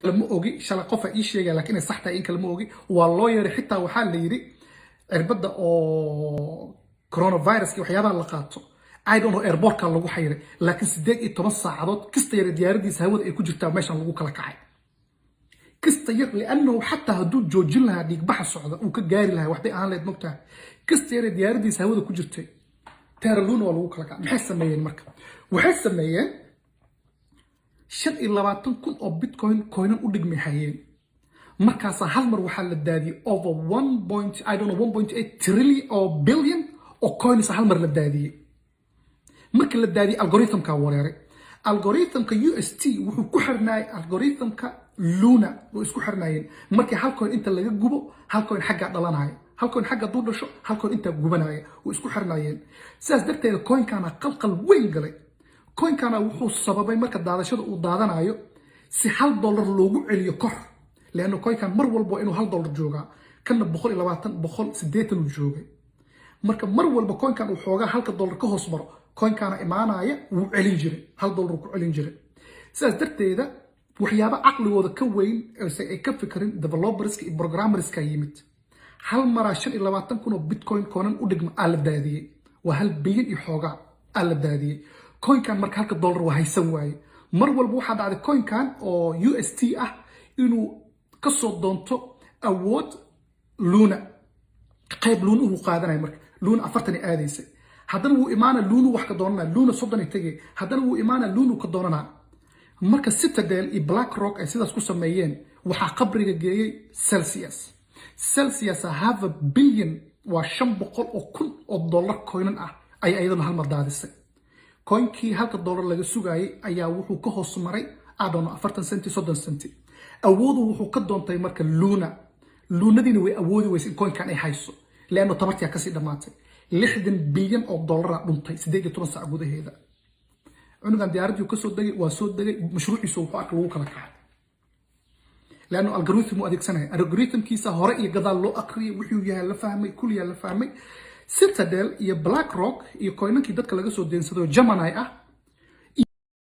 lama ogi shala qofa ii sheegay laakiin sax tahay in kale ma ogi waa loo yeeray xitaa waxaa la yiri cirbada oo coronavirus waxyaabaha la qaato I don't know airport ka lagu xayray laakiin 18 saacadood kasta yar diyaaradiisa hawada ay ku jirtaa meeshan lagu kala kacay kasta yar li'annahu hatta haduu joojin lahaa dhiig baxa socda uu ka gaari lahaa waxbay aan leed mogtaa kasta yar diyaaradiisa hawada ku jirtay Terra Luna waa lagu kala kacay maxay sameeyeen marka waxay sameeyeen 25,000 oo bitcoin coinan u dhigmay hayeen markaas hal mar waxa la daadiyay over 1.8 trillion or billion oo coins hal mar la daadiyay marka la daadiyay algorithmka wareeray algorithmka UST wuxuu ku xirnaay algorithmka Luna oo isku xirnaayeen marka hal coin inta laga gubo hal coin xagga dhalanaya hal coin xagga duu dhasho hal coin inta gubanaya oo isku xirnaayeen sidaas darteed coin kana qalqal weyn galay coin kana wuxuu sababay marka daadashada uu daadanayo si $1 loogu celiyo kor لأنه كوين كان مر والبو إنه $1 جوجا كنا بخل 80 جوجا مركب مر والبو كوين كان وحوجا $1 كهوس مر كوين كان إمانايا وعلين جري $1 وعلين جري ساس درتي إذا وحيابا عقل وذا كوين كفكرين developers كي programmers كيمت هل مرة شن إلا واتن كانوا بيتكوين كونن ودقم آل دادية وهل بين يحوجا آل دادية كوين كان مرك $1 وهيسوي مر والبو حد على كوين كان أو UST إنه كسر دونتو أود لونا قيب لون هو قادنا مرك لون أفرتني آديسة هذا هو إيمان اللون وحكي دوننا لون صدني تجي هذا هو إيمان اللون وكدوننا مرك الستة ديل بلاك روك أسيد أسكوس ميين وحقبري جاي سلسيوس have a billion وشم بقول أكون $1 كوينن أي أيضا هالمردادسة كوين كي $1 لجى سجاي أي وحو كهوس مري أدونا 40 سنتي 60 سنتي awoodu wuxuu ka doontay marka Lunadina way awoodi weysay coin kan ay hayso leeno tabartiya ka sii dhamaatay $60 bilyan dhuntay 18 saac gudaheeda cunugan diyaaradii ka soo dagay waa soo dagay mashruuciisu wuxuu arka lagu kala kacay leeno algorithm adeegsanaya algorithmkiisa hore iyo gadaal loo aqriyay wuxuu yahay la fahmay kulliya la fahmay Citadel iyo BlackRock iyo coinankii dadka laga soo deensado Gemini